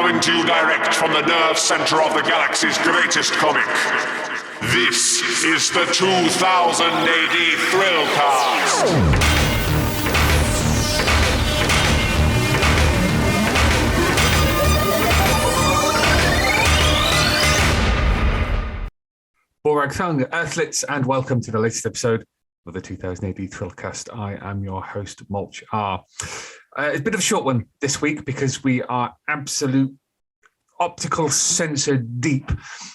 Coming to you direct from the nerve center of the galaxy's greatest comic. This is the 2000 AD Thrillcast. Borag Thung, Earthlets, and welcome to the latest episode of the 2000 AD Thrillcast. I am your host, Mulch R. It's a bit of a short one this week because we are absolute optical sensor deep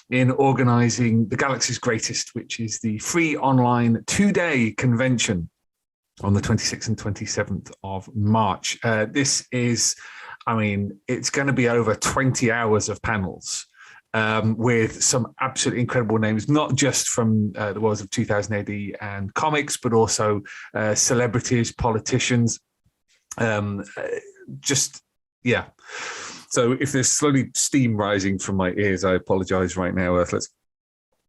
in organising the Galaxy's Greatest, which is the free online two-day convention on the 26th and 27th of March. This is, it's going to be over 20 hours of panels. With some absolutely incredible names, not just from the worlds of 2000 AD and comics, but also celebrities, politicians. So if there's slowly steam rising from my ears, I apologize right now, Earthlets.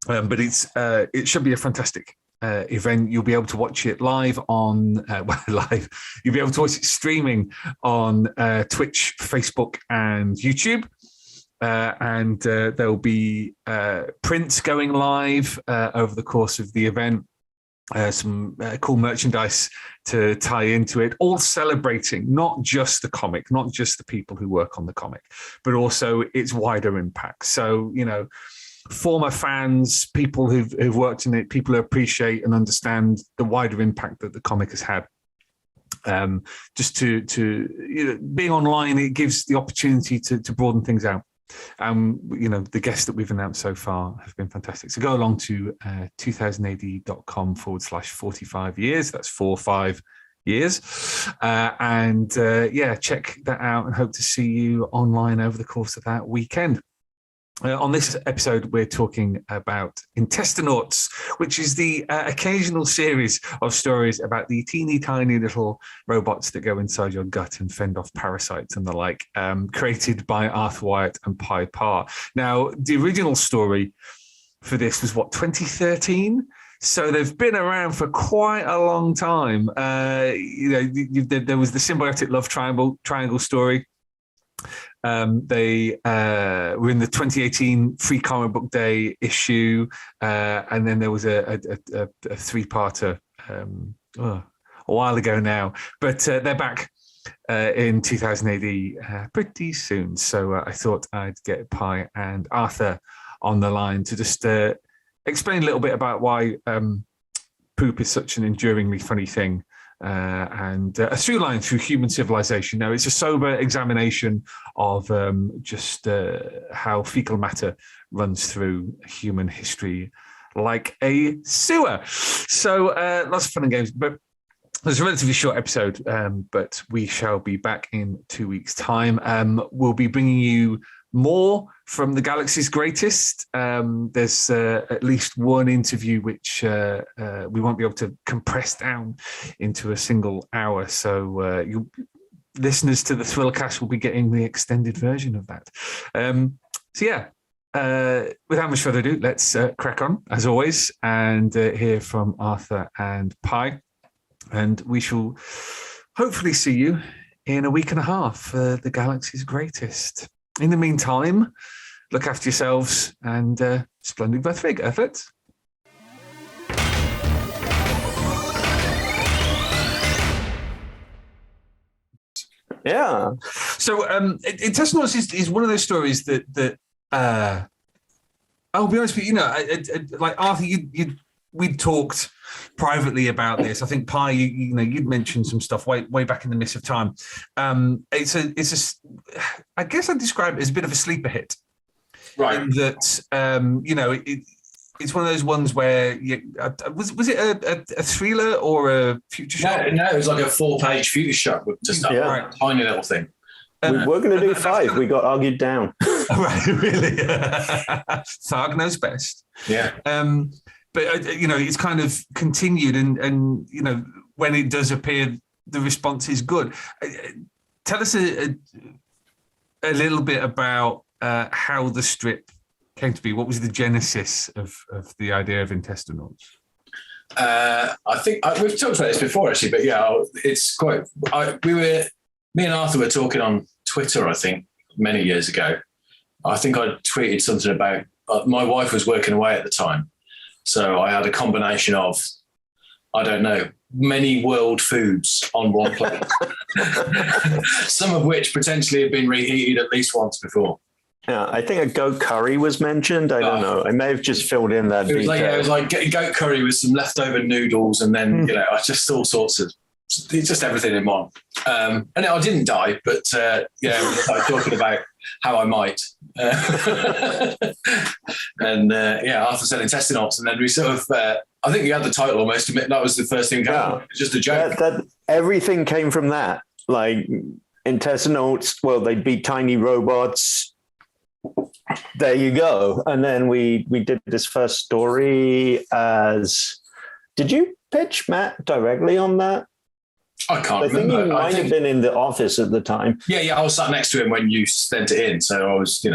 But it should be a fantastic event. You'll be able to watch it live on live. You'll be able to watch it streaming on Twitch, Facebook, and YouTube. And there'll be prints going live over the course of the event, some cool merchandise to tie into it, all celebrating not just the comic, not just the people who work on the comic, but also its wider impact. So, former fans, people who've worked in it, people who appreciate and understand the wider impact that the comic has had. Just to being online, it gives the opportunity to broaden things out. The guests that we've announced so far have been fantastic. So go along to 2000ad.com/45 years. That's 45 years. Check that out and hope to see you online over the course of that weekend. On this episode, we're talking about Intestinauts, which is the occasional series of stories about the teeny tiny little robots that go inside your gut and fend off parasites and the like, created by Arthur Wyatt and Pye Parr. Now, the original story for this was, 2013? So they've been around for quite a long time. There was the symbiotic love triangle story. They were in the 2018 Free Comic Book Day issue, and then there was a three-parter a while ago now. But they're back in 2000 AD pretty soon. So I thought I'd get Pye and Arthur on the line to just explain a little bit about why poop is such an enduringly funny thing. And a through line through human civilization. Now, it's a sober examination of just how fecal matter runs through human history like a sewer. So lots of fun and games, but it's a relatively short episode, but we shall be back in 2 weeks' time. We'll be bringing you more from the Galaxy's Greatest. There's at least one interview which we won't be able to compress down into a single hour. So you listeners to the Thrillcast will be getting the extended version of that. Without much further ado, let's crack on, as always, and hear from Arthur and Pye. And we shall hopefully see you in a week and a half for the Galaxy's Greatest. In the meantime, look after yourselves and splendid Vethrig, Earthlets. Yeah. So Intestinauts is one of those stories that I'll be honest with you, like Arthur, we'd talked privately about this. I think Pye, you'd mentioned some stuff way back in the midst of time. It's a I guess I'd describe it as a bit of a sleeper hit, right? In that it's one of those ones where was it a thriller or a future shock? No, it was like a 4-page future shock with just a tiny little thing. We were going to do 5. We got argued down. Right, really? Tharg knows best. Yeah. But it's kind of continued, and when it does appear, the response is good. Tell us a little bit about how the strip came to be. What was the genesis of the idea of Intestinauts? I think we've talked about this before, actually, but yeah, it's quite. Me and Arthur were talking on Twitter, I think, many years ago. I think I tweeted something about my wife was working away at the time. So I had a combination of, I don't know, many world foods on one plate, some of which potentially have been reheated at least once before. Yeah, I think a goat curry was mentioned. I don't know. I may have just filled in that detail. It was like getting goat curry with some leftover noodles, and then I just all sorts of, just everything in one. And I didn't die, but we started talking about how I might. And Arthur said Intestinauts, and then we sort of, I think you had the title almost. That was the first thing. Just a joke. That everything came from that. Like Intestinauts, well, they'd be tiny robots. There you go. And then we did this first story as. Did you pitch Matt directly on that? I can't remember. I think he might have been in the office at the time. Yeah, I was sat next to him when you sent it in, so I was,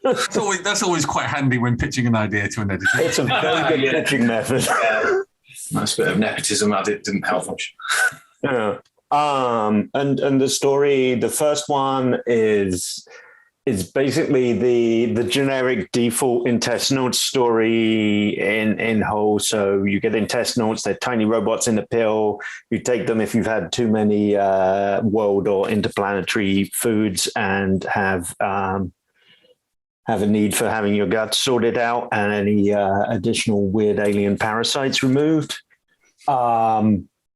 That's always quite handy when pitching an idea to an editor. It's a very good pitching method. Nice bit of nepotism added, didn't help much. Yeah. And the story, the first one is basically the generic default Intestinauts story in whole. So you get Intestinauts, they're tiny robots in a pill. You take them if you've had too many world or interplanetary foods and have a need for having your gut sorted out and any additional weird alien parasites removed.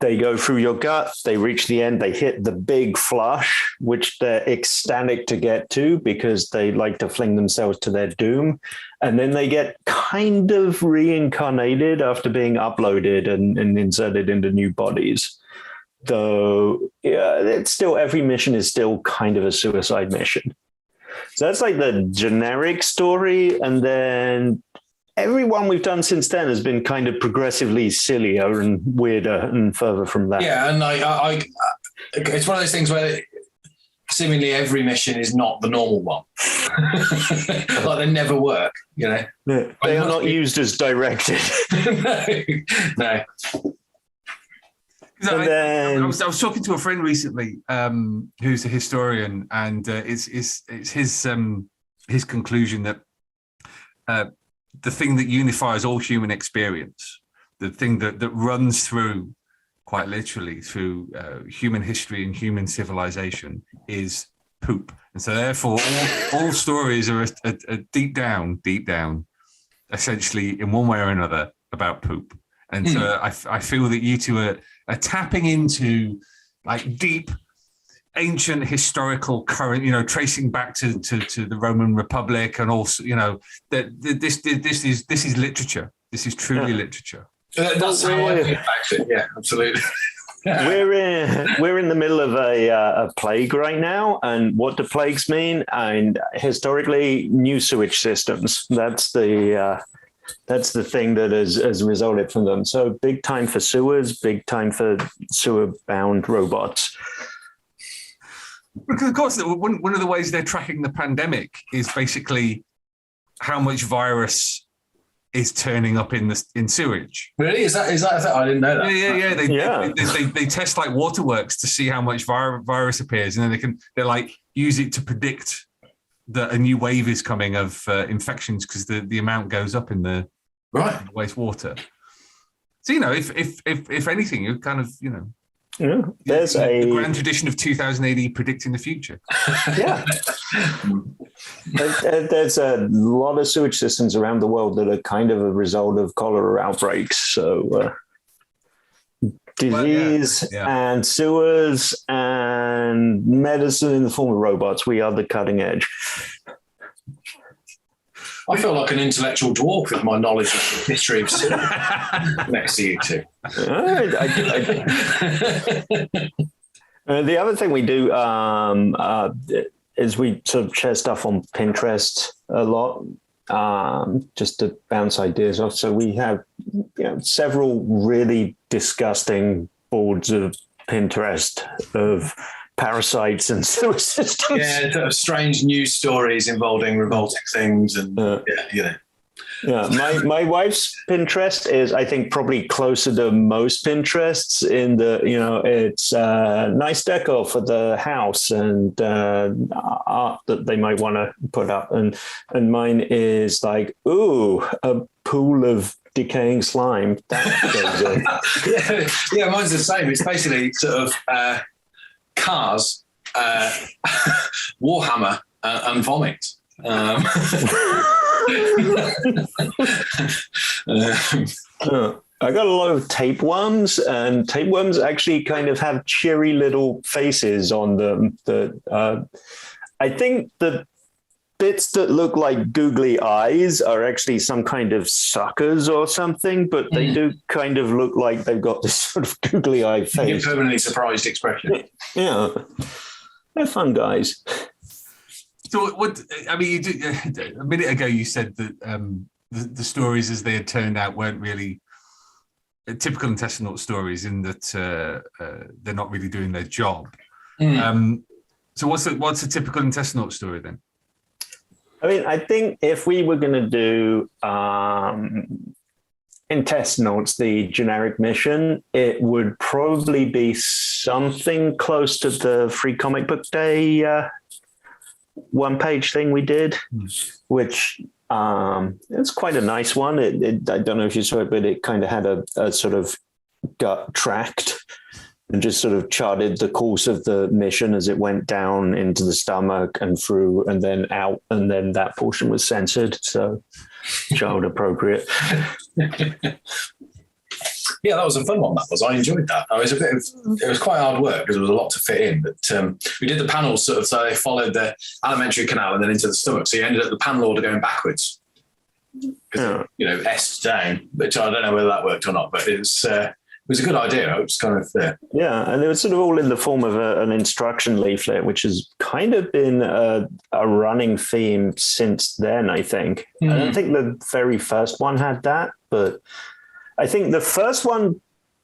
They go through your gut, they reach the end, they hit the big flush, which they're ecstatic to get to because they like to fling themselves to their doom. And then they get kind of reincarnated after being uploaded and inserted into new bodies. Though, it's still, every mission is still kind of a suicide mission. So that's like the generic story. And then everyone we've done since then has been kind of progressively sillier and weirder and further from that. Yeah, and I it's one of those things where seemingly every mission is not the normal one. Like they never work, Yeah, they are not used as directed. No. I was talking to a friend recently who's a historian, and it's his conclusion that the thing that unifies all human experience, the thing that runs through, quite literally, through human history and human civilization is poop. And so therefore all stories are a deep down, essentially in one way or another about poop. And so I feel that you two are tapping into like deep, ancient historical current, tracing back to the Roman Republic, and also, that this is literature. This is truly literature. That's how I feel about it. Yeah, absolutely. We're in the middle of a plague right now, and what do plagues mean? And historically, new sewage systems. That's the thing that has resulted from them. So big time for sewers, big time for sewer-bound robots. Because of course, one of the ways they're tracking the pandemic is basically how much virus is turning up in sewage. Really? Is that I didn't know that. Yeah. They test like waterworks to see how much virus appears, and then they're like use it to predict that a new wave is coming of infections because the amount goes up in the wastewater. So if anything, you're kind of Yeah, there's the grand tradition of 2000 AD predicting the future. Yeah. There's a lot of sewage systems around the world that are kind of a result of cholera outbreaks. So disease and sewers and medicine in the form of robots. We are the cutting edge. I feel like an intellectual dwarf with my knowledge of the history of cinema next to you two. The other thing we do is we sort of share stuff on Pinterest a lot, just to bounce ideas off. So we have several really disgusting boards of Pinterest of parasites and sewer systems. Yeah, sort of strange news stories involving revolting things, and Yeah, my wife's Pinterest is, I think, probably closer to most Pinterests in the, it's nice decor for the house and art that they might want to put up. And mine is like, ooh, a pool of decaying slime. That goes in. Yeah, mine's the same. It's basically sort of cars, Warhammer, and vomit. I got a lot of tapeworms, and tapeworms actually kind of have cheery little faces on them. I think the bits that look like googly eyes are actually some kind of suckers or something, but they do kind of look like they've got this sort of googly eye face. Permanently surprised expression. Yeah, they're fun guys. So what? I mean, a minute ago you said that the stories as they had turned out weren't really typical Intestinauts stories, in that they're not really doing their job. So what's a typical Intestinauts story then? I mean, I think if we were going to do Intestinauts, the generic mission, it would probably be something close to the Free Comic Book Day one-page thing we did, which it's quite a nice one. I don't know if you saw it, but it kind of had a sort of gut tract and just sort of charted the course of the mission as it went down into the stomach and through and then out, and then that portion was censored, so child appropriate. Yeah, that was a fun one. That was. I enjoyed that. It was quite hard work because there was a lot to fit in. But we did the panels sort of so they followed the alimentary canal and then into the stomach. So you ended up the panel order going backwards. Because S down, which I don't know whether that worked or not, but it was a good idea. It was kind of yeah, and it was sort of all in the form of an instruction leaflet, which has kind of been a running theme since then. I think. I don't think the very first one had that, but I think the first one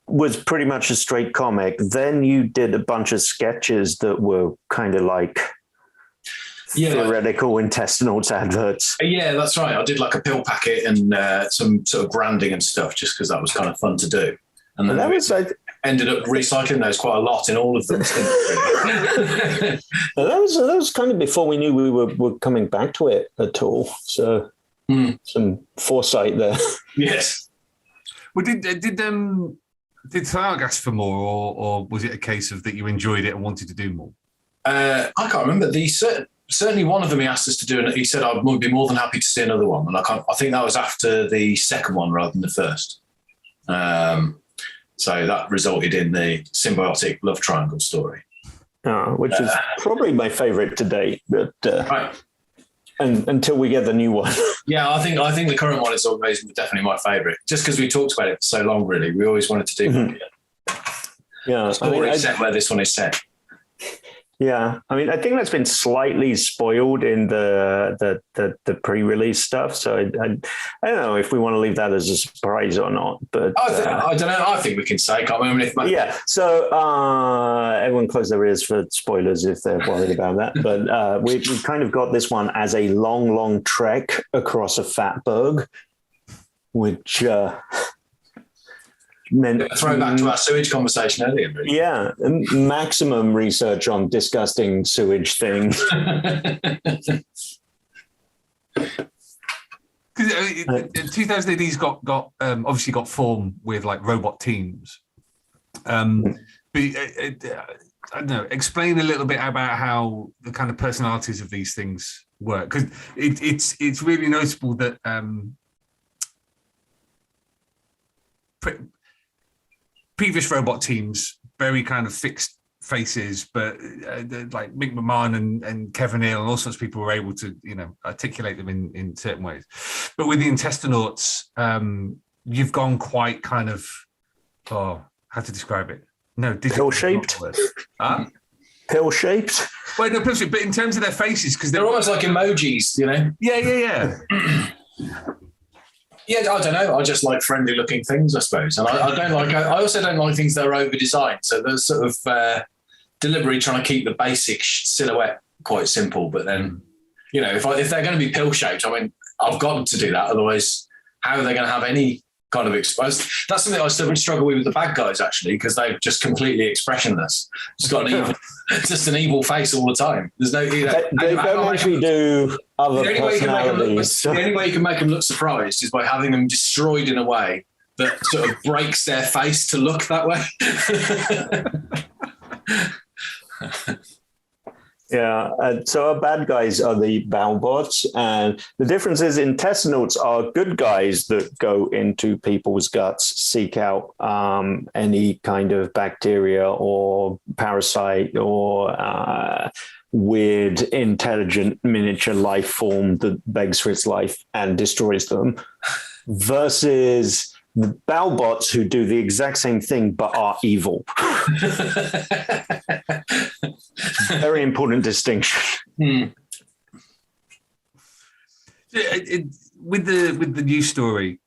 was pretty much a straight comic. Then you did a bunch of sketches that were kind of like theoretical Intestinauts adverts. Yeah, that's right. I did like a pill packet and some sort of branding and stuff just because that was kind of fun to do. And then that was like, ended up recycling those quite a lot in all of them. that was kind of before we knew we were coming back to it at all. So some foresight there. Yes. Well, did Tharg ask for more, or was it a case of that you enjoyed it and wanted to do more? I can't remember. Certainly one of them he asked us to do, and he said I would be more than happy to see another one. And I think that was after the second one rather than the first. So that resulted in the symbiotic love triangle story, which is probably my favourite to date. But right. And until we get the new one. Yeah, I think the current one is always definitely my favourite. Just because we talked about it for so long, really, we always wanted to do one again. Yeah, story set where this one is set. Yeah, I mean, I think that's been slightly spoiled in the pre-release stuff. So I don't know if we want to leave that as a surprise or not. But I don't know. I think we can say. Can't remember if. Yeah. So everyone close their ears for spoilers if they're worried about that. But we've kind of got this one as a long trek across a fatberg, which. Throw back to our sewage conversation earlier. Really. Yeah, maximum research on disgusting sewage things. 2000 AD's got obviously got form with like robot teams. But I don't know. Explain a little bit about how the kind of personalities of these things work, because it's really noticeable that. Previous robot teams, very kind of fixed faces, but like Mick McMahon and Kevin Neal and all sorts of people were able to, articulate them in certain ways. But with the Intestinauts, you've gone quite kind of, how to describe it? No, pill-shaped. Huh? Pill-shaped. Well, no, pill-shaped, but in terms of their faces, because they're almost like emojis, Yeah. Yeah, I don't know. I just like friendly-looking things, I suppose, and I also don't like things that are over-designed. So there's sort of deliberately trying to keep the basic silhouette quite simple. But then, if they're going to be pill-shaped, I mean, I've got to do that. Otherwise, how are they going to have any kind of exposed? That's something I still struggle with the bad guys, actually, because they're just completely expressionless. Just got just an evil face all the time. There's no, they don't actually do other personalities. The only way you can make them look surprised is by having them destroyed in a way that sort of breaks their face to look that way. Yeah, so our bad guys are the Balbots, and the difference is Intestinauts are good guys that go into people's guts, seek out any kind of bacteria or parasite or weird, intelligent miniature life form that begs for its life and destroys them, versus the Balbots who do the exact same thing but are evil. Very important distinction. With the news story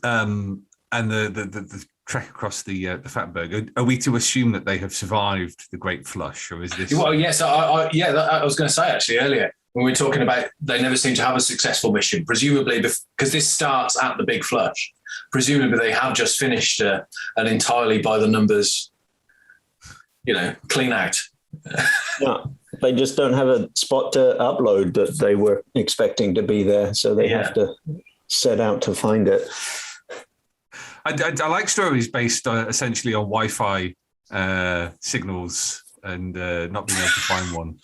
and the trek across the Fatberg, are we to assume that they have survived the Great Flush, or is this? Well, yes, I was going to say actually earlier when we were talking about they never seem to have a successful mission, presumably because this starts at the Big Flush. Presumably they have just finished an entirely by the numbers, clean out. Yeah, they just don't have a spot to upload that they were expecting to be there, so they have to set out to find it. I like stories based essentially on Wi-Fi signals and not being able to find one.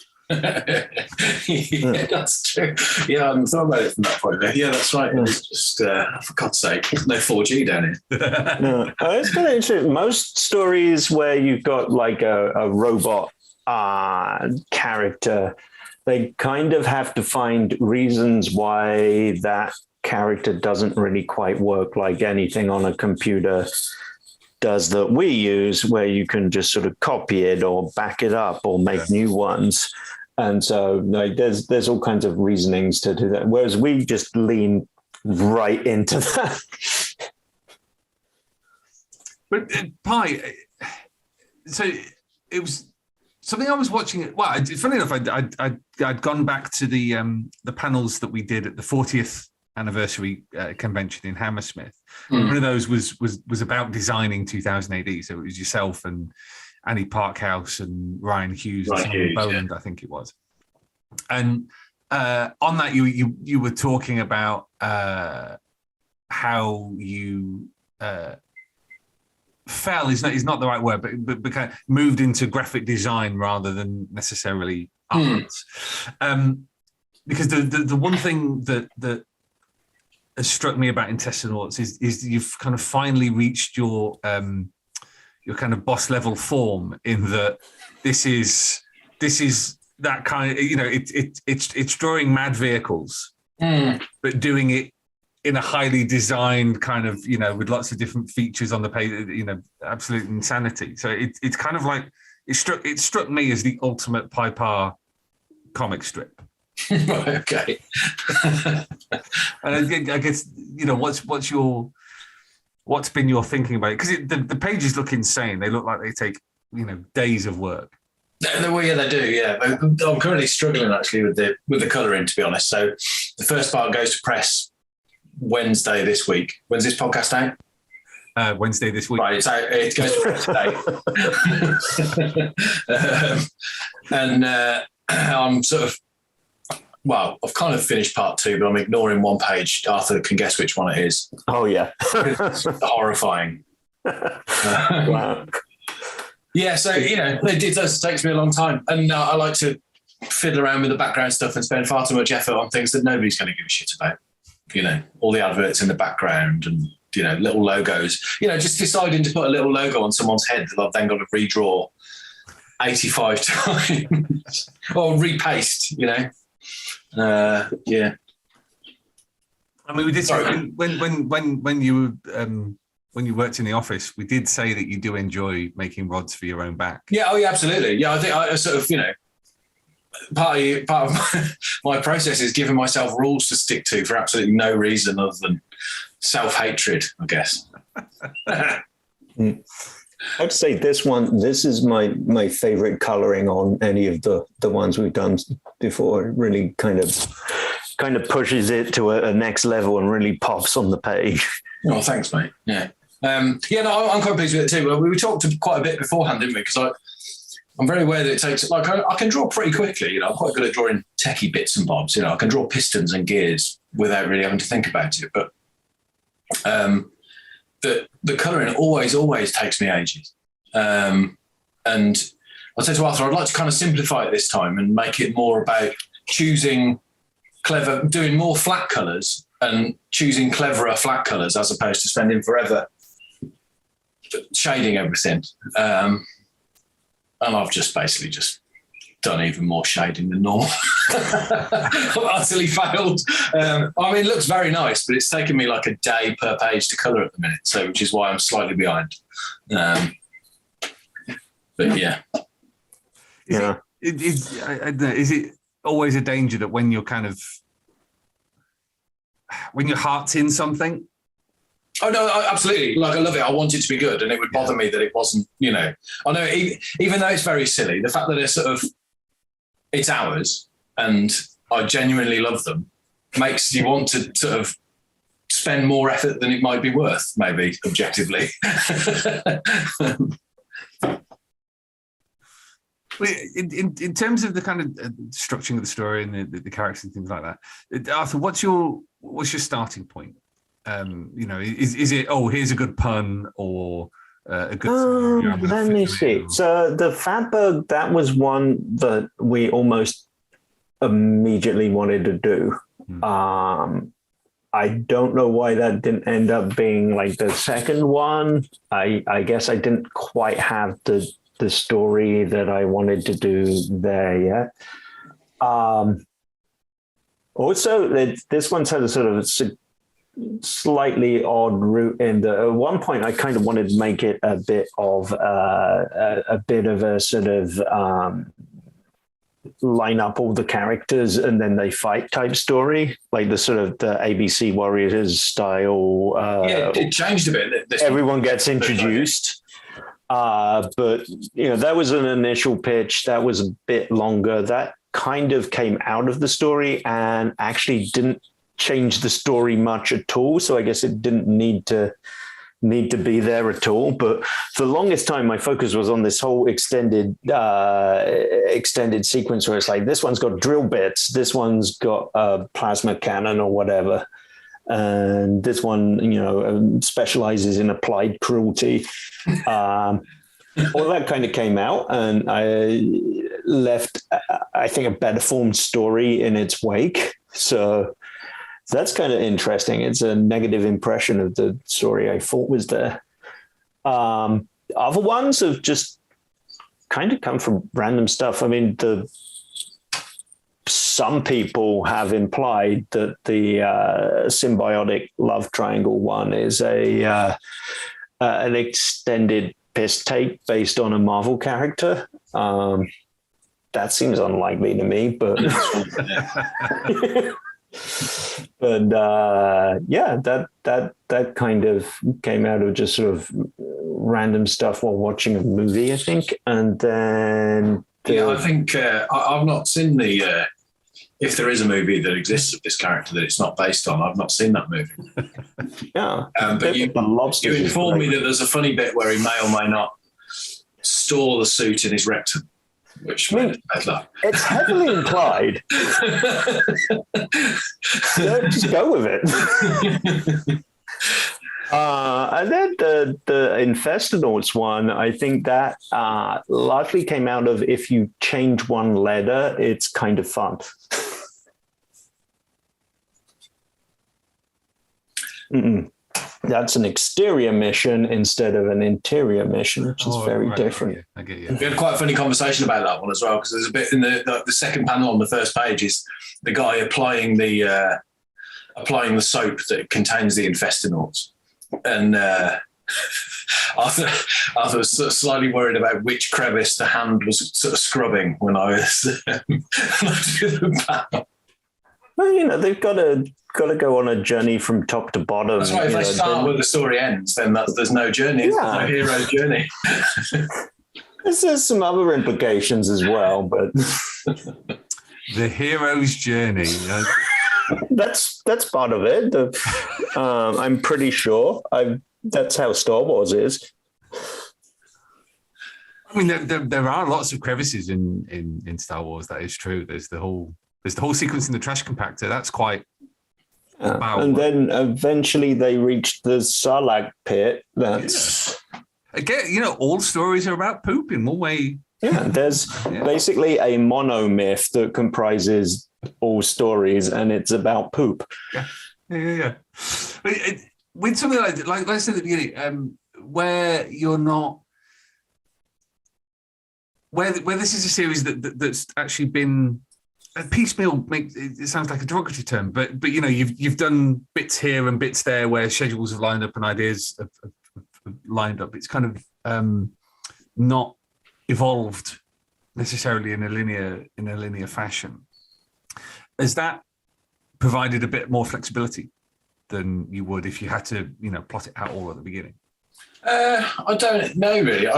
Yeah, that's true. Yeah, I hadn't thought about it from that point of view. Yeah, that's right. It's just, for God's sake, no 4G down here. No. It's kind of interesting. Most stories where you've got like a robot character, they kind of have to find reasons why that character doesn't really quite work like anything on a computer does that we use, where you can just sort of copy it or back it up or make new ones. And so like, there's all kinds of reasonings to do that, whereas we just lean right into that. But Pye, so it was something I was watching. Well, funny enough, I'd gone back to the panels that we did at the 40th anniversary convention in Hammersmith. One of those was about designing 2000 AD. So it was yourself and Annie Parkhouse and Ryan Hughes and Simon Boland, I think it was. And on that, you were talking about how you fell is not the right word, but kind of moved into graphic design rather than necessarily art. Because the one thing that has struck me about Intestinauts is you've kind of finally reached your kind of boss level form, in that this is that kind of, it's drawing mad vehicles, but doing it in a highly designed kind of, with lots of different features on the page, absolute insanity. So it's kind of like it struck me as the ultimate Pye Parr comic strip. Okay. And I guess what's been your thinking about it? Because the pages look insane. They look like they take days of work. Well, yeah, they do. Yeah, I'm currently struggling actually with the colouring, to be honest. So the first part goes to press Wednesday this week. When's this podcast out? Wednesday this week. Right, so it goes to press today. And I'm sort of, well, I've kind of finished part 2, but I'm ignoring one page. Arthur can guess which one it is. Oh, yeah. It's horrifying. Wow. Yeah, so, it does. It takes me a long time. And I like to fiddle around with the background stuff and spend far too much effort on things that nobody's going to give a shit about. All the adverts in the background and, little logos. Just deciding to put a little logo on someone's head that I've then got to redraw 85 times or repaste, yeah. I mean, we did say when you worked in the office, we did say that you do enjoy making rods for your own back. Yeah, oh yeah, absolutely. Yeah, I think I sort of, part of my process is giving myself rules to stick to for absolutely no reason other than self-hatred, I guess. I'd say this is my favorite coloring on any of the ones we've done before. It really kind of kind of pushes it to a next level and really pops on the page. Oh, thanks, mate. Yeah. I'm quite pleased with it too. We talked quite a bit beforehand, didn't we? Because I'm very aware that it takes, like, I can draw pretty quickly. I'm quite good at drawing techie bits and bobs. I can draw pistons and gears without really having to think about it. But the colouring always takes me ages. And I said to Arthur, I'd like to kind of simplify it this time and make it more about choosing doing more flat colours and choosing cleverer flat colours as opposed to spending forever shading everything. And I've just basically done even more shading than normal. I've utterly failed. It looks very nice, but it's taken me like a day per page to colour at the minute, so which is why I'm slightly behind. But yeah. Is it always a danger that when you're when your heart's in something? Oh no, absolutely. Like, I love it. I want it to be good, and it would bother me that it wasn't. I know, even though it's very silly, the fact that it's ours, and I genuinely love them, makes you want to sort of spend more effort than it might be worth, maybe objectively. In terms of the kind of structuring of the story and the characters and things like that, Arthur, what's your starting point? Is it, here's a good pun or a good? Let me see. So the Fatberg, that was one that we almost immediately wanted to do. I don't know why that didn't end up being like the second one. I guess I didn't quite have the story that I wanted to do there yet. Also, this one's had a sort of slightly odd route in that at one point I kind of wanted to make it a bit of a sort of line up all the characters and then they fight type story, like the sort of the ABC Warriors style. It changed a bit. Everyone gets introduced. But that was an initial pitch. That was a bit longer. That kind of came out of the story and actually didn't change the story much at all. So I guess it didn't need to be there at all. But for the longest time, my focus was on this whole extended sequence where it's like, this one's got drill bits, this one's got a plasma cannon or whatever. And this one, specializes in applied cruelty. All that kind of came out, and I left, I think, a better formed story in its wake. So that's kind of interesting. It's a negative impression of the story I thought was there. Other ones have just kind of come from random stuff. I mean, some people have implied that the symbiotic love triangle one is an extended piss take based on a Marvel character. That seems unlikely to me, but that kind of came out of just sort of random stuff while watching a movie, I think, and then. I think I've not seen the. If there is a movie that exists of this character that it's not based on, I've not seen that movie. Yeah, but you informed me that there's a funny bit where he may or may not store the suit in his rectum, which made it better. It's heavily implied. Just go with it. And then the Intestinauts one, I think that largely came out of if you change one letter, it's kind of fun. That's an exterior mission instead of an interior mission, which is very different. I get you. We had quite a funny conversation about that one as well, because there's a bit in the second panel on the first page is the guy applying the soap that contains the Intestinauts. And Arthur was sort of slightly worried about which crevice the hand was sort of scrubbing when I was doing the panel. Well, they've got to go on a journey from top to bottom. That's right. If they start where the story ends, then there's no journey. Yeah. There's no hero journey. There's some other implications as well, but the hero's journey. That's part of it. I'm pretty sure. That's how Star Wars is. I mean, there are lots of crevices in Star Wars. That is true. There's the whole sequence in the trash compactor. That's quite. And then eventually they reached the Sarlacc pit. That's again, all stories are about poop in one way. Yeah, there's basically a monomyth that comprises all stories, and it's about poop. Yeah. With something like I said at the beginning, where you're not. Where this is a series that's actually been piecemeal. It sounds like a derogatory term, but you've done bits here and bits there where schedules have lined up and ideas have lined up. It's kind of not evolved necessarily in a linear fashion. Has that provided a bit more flexibility than you would if you had to plot it out all at the beginning? I don't know really.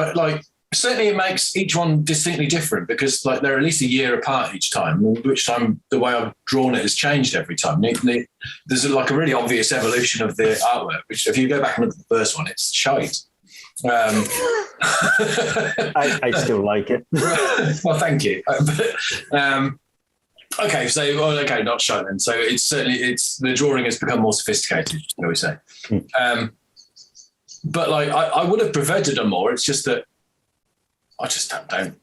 Certainly it makes each one distinctly different because they're at least a year apart each time, which time the way I've drawn it has changed every time. There's a really obvious evolution of the artwork, which if you go back and look at the first one, it's shite. I still like it. Well, thank you. Okay, not shite then. So it's the drawing has become more sophisticated, shall we say. But I would have preferred to do more. It's just that I just don't.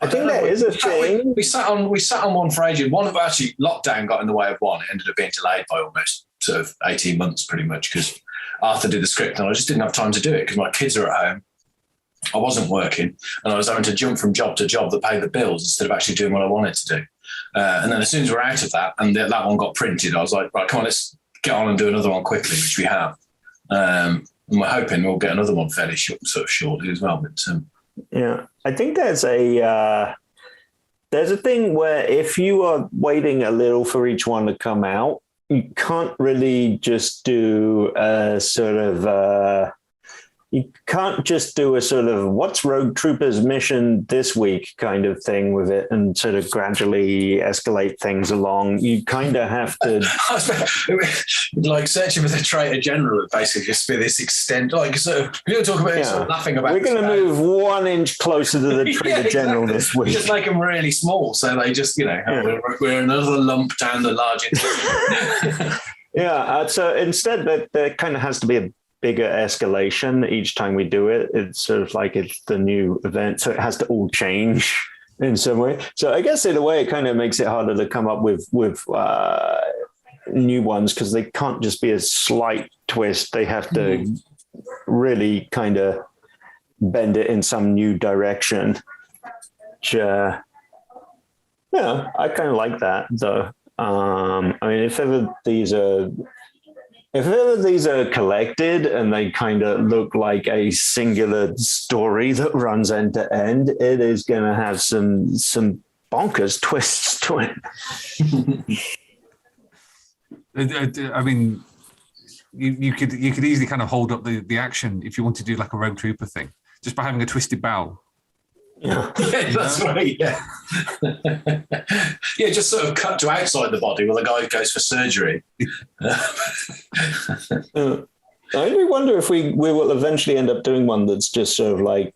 I think that is a thing. We sat on one for ages. One of actually lockdown got in the way of one. It ended up being delayed by almost sort of 18 months, pretty much, because Arthur did the script and I just didn't have time to do it because my kids are at home. I wasn't working and I was having to jump from job to job that paid the bills instead of actually doing what I wanted to do. And then as soon as we're out of that and that one got printed, I was like, right, come on, let's get on and do another one quickly, which we have. And we're hoping we'll get another one fairly shortly as well. But yeah, I think there's a thing where if you are waiting a little for each one to come out, you can't really just do a sort of what's Rogue Trooper's mission this week kind of thing with it and sort of gradually escalate things along. You kind of have to searching for the traitor general would basically just be this extent people talk about sort of laughing about we're going to move 1 inch closer to the traitor general this week. Just make them really small so they just we're another lump down the large so instead there kind of has to be a bigger escalation each time we do it. It's sort of like it's the new event, so it has to all change in some way. So I guess in a way it kind of makes it harder to come up with new ones because they can't just be a slight twist. They have to really kind of bend it in some new direction. Which, I kind of like that though. I mean, if ever these are collected and they kind of look like a singular story that runs end to end, it is going to have some bonkers twists to it. I mean, you could easily kind of hold up the action if you want to do like a Rogue Trooper thing, just by having a twisted bowel. Yeah, that's right. Yeah, just sort of cut to outside the body while the guy goes for surgery. I really wonder if we will eventually end up doing one that's just sort of like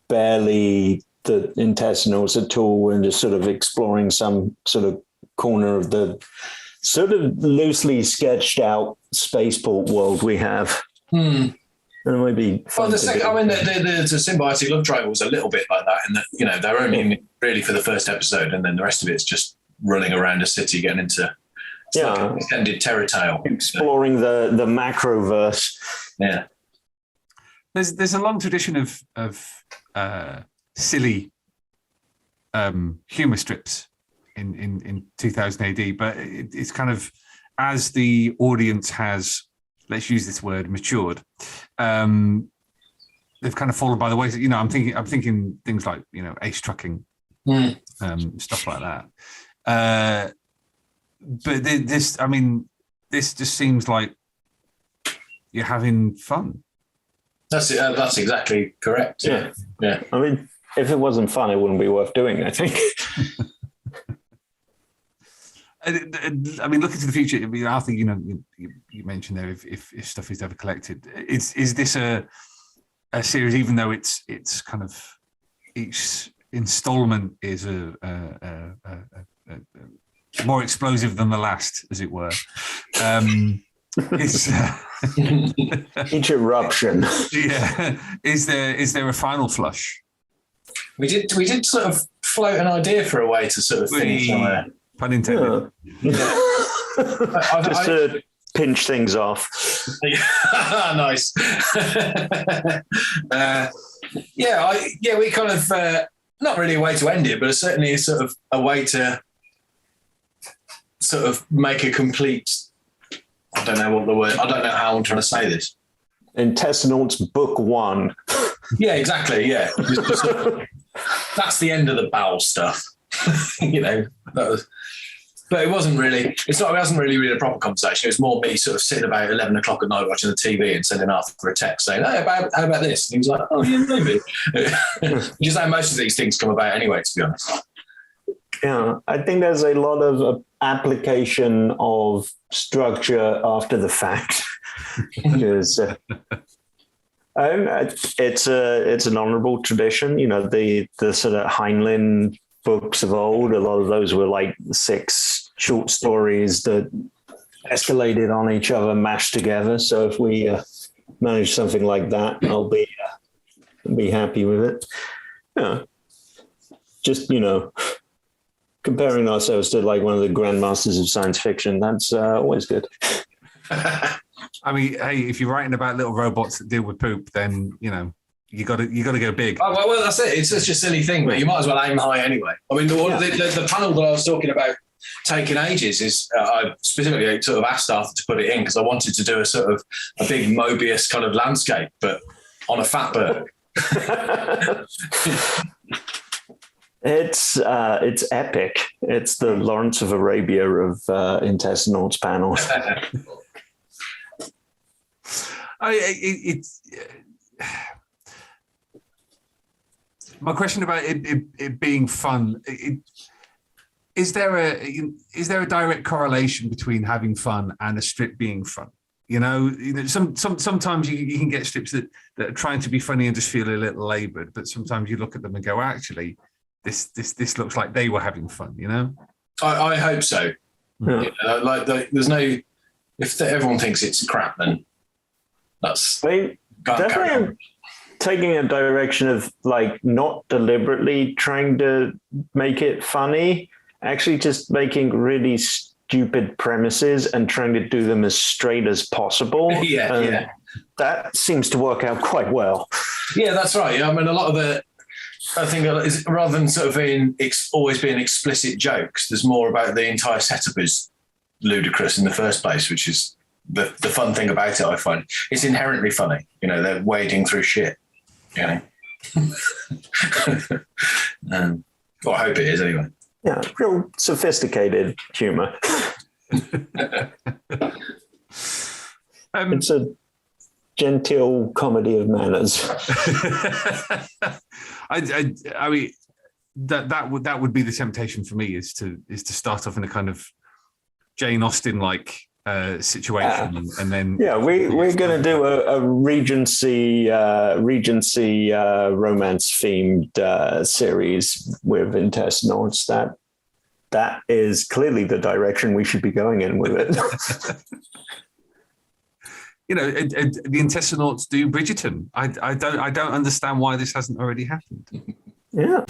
barely the Intestinauts at all, and just sort of exploring some sort of corner of the sort of loosely sketched out spaceport world we have. It might be fun. Well, the symbiotic love triangle was a little bit like that, in that they're only in it really for the first episode, and then the rest of it's just running around a city, getting into like an extended terror tale, exploring the macroverse. Yeah, there's a long tradition of silly humor strips in 2000 AD, but it's kind of as the audience has, let's use this word, matured. They've kind of fallen by the way. I'm thinking things like Ace Trucking, stuff like that. But this just seems like you're having fun. That's it. That's exactly correct. Yeah. I mean, if it wasn't fun, it wouldn't be worth doing, I think. I mean, looking to the future, I mean, Arthur, you mentioned there if stuff is ever collected, is this a series? Even though it's kind of each installment is a more explosive than the last, as it were. It's each eruption. Yeah. Is there a final flush? We did sort of float an idea for a way to sort of finish somewhere. Pun intended. Yeah. Just to pinch things off. Nice. We kind of not really a way to end it, but certainly sort of a way to sort of make a complete. I don't know how I'm trying to say this. Intestinauts Book 1. Yeah, exactly. Yeah, that's the end of the bowel stuff. But it wasn't really. It wasn't really a proper conversation. It was more me sort of sitting about 11 o'clock at night watching the TV and sending Arthur a text saying, "Hey, how about this?" And he was like, "Oh yeah, maybe." Just how most of these things come about anyway, to be honest. Yeah, I think there's a lot of application of structure after the fact. Because it's an honorable tradition. The sort of Heinlein books of old, a lot of those were like 6 short stories that escalated on each other, mashed together. So if we manage something like that, I'll be happy with it. Yeah. Just, comparing ourselves to like one of the grandmasters of science fiction, that's always good. I mean, hey, if you're writing about little robots that deal with poop, then you got to go big. Oh, well, that's it. It's such a silly thing, but you might as well aim high anyway. I mean, the panel that I was talking about taking ages is I specifically sort of asked Arthur to put it in because I wanted to do a sort of a big Mobius kind of landscape, but on a fatberg. It's epic. It's the Lawrence of Arabia of Intestinauts panels. My question about it being fun. Is there a direct correlation between having fun and a strip being fun? Sometimes you can get strips that are trying to be funny and just feel a little laboured, but sometimes you look at them and go, actually, this looks like they were having fun. I hope so. Yeah. There's no. If everyone thinks it's crap, then that's definitely taking a direction of like not deliberately trying to make it funny, actually just making really stupid premises and trying to do them as straight as possible. Yeah. That seems to work out quite well. Yeah, that's right. I mean, a lot of it, I think, is rather than sort of always being explicit jokes, there's more about the entire setup is ludicrous in the first place, which is the fun thing about it. I find it's inherently funny. They're wading through shit. Well, I hope it is anyway. Yeah, real sophisticated humor. It's a genteel comedy of manners. I mean, that would be the temptation for me is to start off in a kind of Jane Austen like situation, and then we're going to do a Regency romance themed series with Intestinauts. That is clearly the direction we should be going in with it. The Intestinauts do Bridgerton. I don't understand why this hasn't already happened. Yeah.